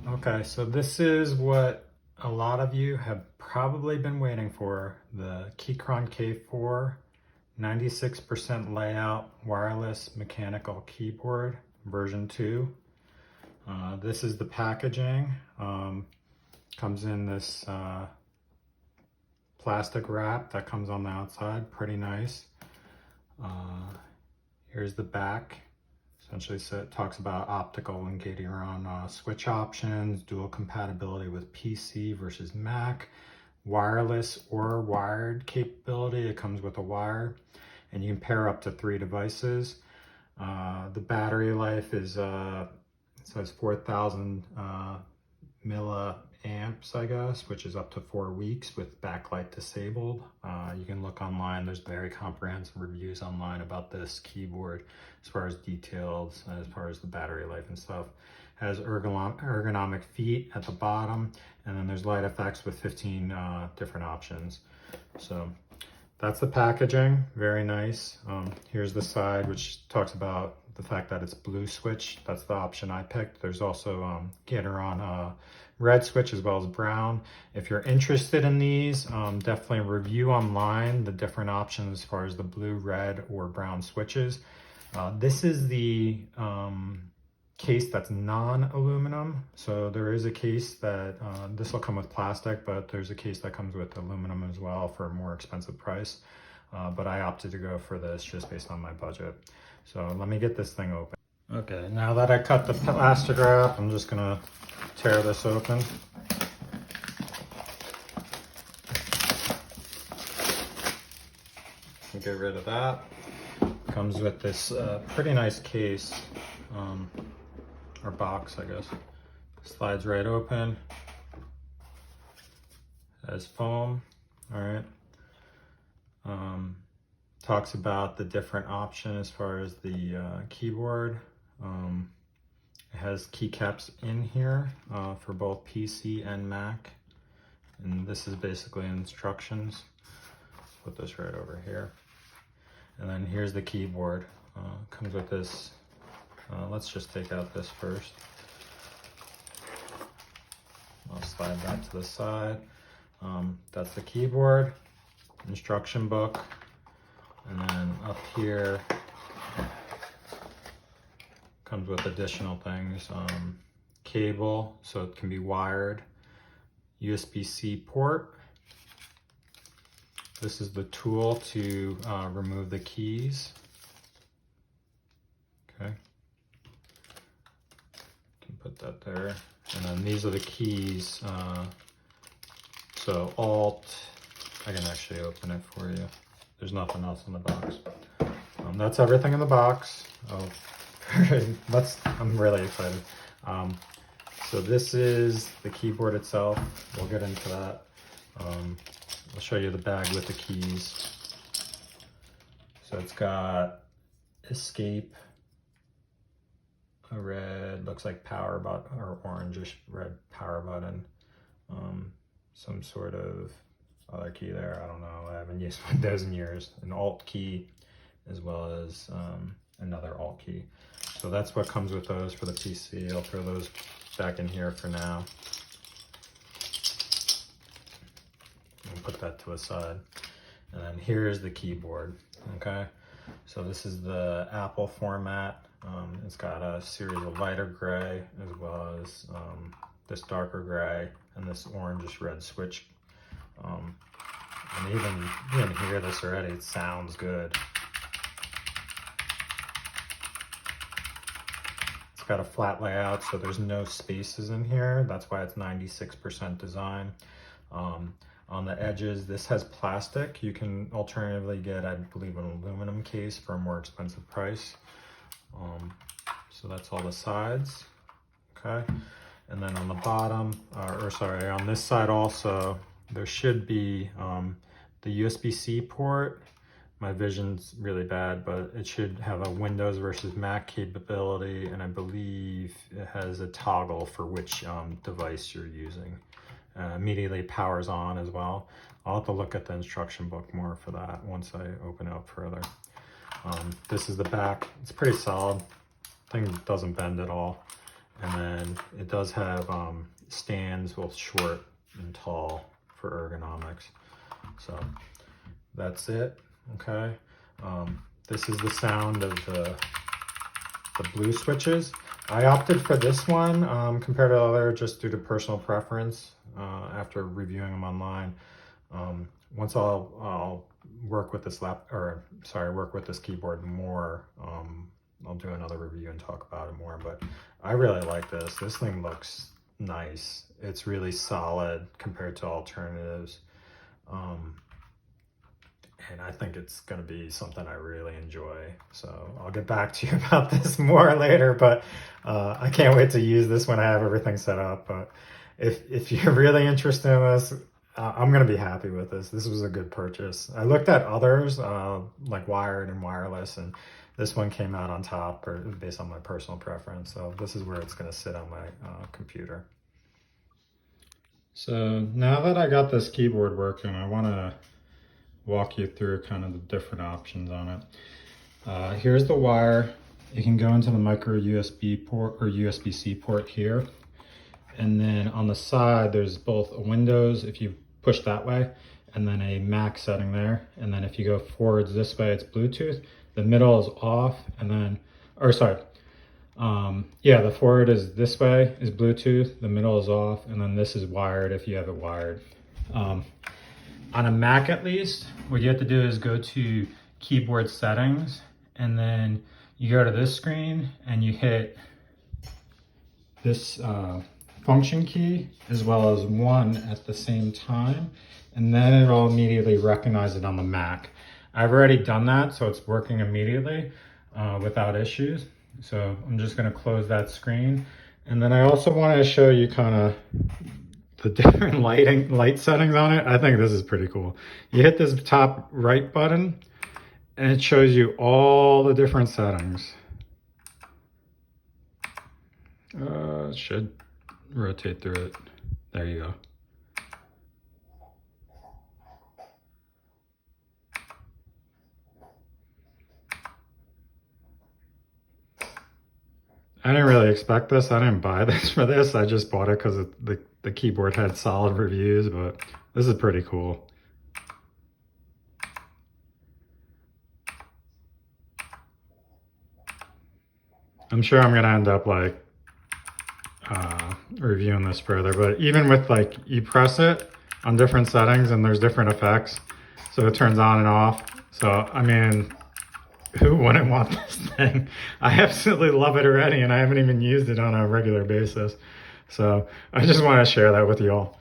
Okay, so this is what a lot of you have probably been waiting for, the Keychron K4 96% layout wireless mechanical keyboard version 2. This is the packaging. Comes in this plastic wrap that comes on the outside, pretty nice. Here's the back. Essentially, so it talks about optical and Gateron switch options, dual compatibility with PC versus Mac, wireless or wired capability. It comes with a wire, and you can pair up to 3 devices. The battery life is it says 4,000 milliamps, I guess, which is up to 4 weeks with backlight disabled. You can look online. There's very comprehensive reviews online about this keyboard as far as details, as far as the battery life and stuff. Has ergonomic feet at the bottom, and then there's light effects with 15 different options. So that's the packaging, very nice. Here's the side, which talks about the fact that it's blue switch. That's the option I picked. There's also Gateron red switch as well as brown. If you're interested in these, definitely review online the different options as far as the blue, red, or brown switches. This is the case that's non-aluminum. So there is a case that, this will come with plastic, but there's a case that comes with aluminum as well for a more expensive price. But I opted to go for this just based on my budget. So let me get this thing open. Okay, now that I cut the plastic wrap, I'm just gonna tear this open. Get rid of that. Comes with this pretty nice case, or box, I guess. Slides right open. Has foam, all right. Talks about the different option as far as the keyboard. It has keycaps in here for both PC and Mac. And this is basically instructions. Put this right over here. And then here's the keyboard. Comes with this. Let's just take out this first. I'll slide that to the side. That's the keyboard, instruction book, and then up here comes with additional things. Cable, so it can be wired, USB-C port. This is the tool to remove the keys. Okay. Can put that there. And then these are the keys. So Alt, I can actually open it for you. There's nothing else in the box. That's everything in the box. Oh, I'm really excited. So this is the keyboard itself. We'll get into that. I'll show you the bag with the keys. So it's got escape, a red, looks like power button, or orangish red power button. Some sort of other key there, I don't know, I haven't used Windows in years. An Alt key, as well as another Alt key. So that's what comes with those for the PC. I'll throw those back in here for now. And put that to the side. And then here's the keyboard, okay? So this is the Apple format. It's got a series of lighter gray, as well as this darker gray, and this orangish red switch. And even you can hear this already, it sounds good. It's got a flat layout, so there's no spaces in here. That's why it's 96% design. On the edges, this has plastic. You can alternatively get, I believe, an aluminum case for a more expensive price. So that's all the sides, okay? And then on the bottom, on this side also, there should be the USB-C port. My vision's really bad, but it should have a Windows versus Mac capability, and I believe it has a toggle for which device you're using. Immediately powers on as well. I'll have to look at the instruction book more for that once I open it up further. This is the back. It's pretty solid. Thing doesn't bend at all. And then it does have stands, both short and tall, for ergonomics. So that's it, okay? This is the sound of the Blue Switches. I opted for this one compared to the other just due to personal preference after reviewing them online. Once I'll work with this work with this keyboard more, I'll do another review and talk about it more, but I really like this. This thing looks nice. It's really solid compared to alternatives. And I think it's going to be something I really enjoy. So I'll get back to you about this more later, but I can't wait to use this when I have everything set up. But if you're really interested in this, I'm going to be happy with this. This was a good purchase. I looked at others like wired and wireless, and this one came out on top based on my personal preference. So this is where it's going to sit on my computer. So now that I got this keyboard working, I want to walk you through kind of the different options on it. Here's the wire. You can go into the micro USB port or USB-C port here. And then on the side, there's both a Windows, if you push that way, and then a Mac setting there. And then if you go forwards this way, it's Bluetooth. The middle is off, and then, the forward is this way, is Bluetooth. The middle is off, and then this is wired if you have it wired. On a Mac at least, what you have to do is go to keyboard settings, and then you go to this screen and you hit this function key as well as 1 at the same time, and then it'll immediately recognize it on the Mac. I've already done that, so it's working immediately without issues. So I'm just going to close that screen, and then I also want to show you kind of the different light settings on it. I think this is pretty cool. You hit this top right button and it shows you all the different settings. It should rotate through it. There you go. I didn't really expect this. I didn't buy this for this. I just bought it because the keyboard had solid reviews, but this is pretty cool. I'm sure I'm gonna end up like reviewing this further, but even with like, you press it on different settings and there's different effects, so it turns on and off. So I mean, who wouldn't want this thing? I absolutely love it already, and I haven't even used it on a regular basis. So I just want to share that with you all.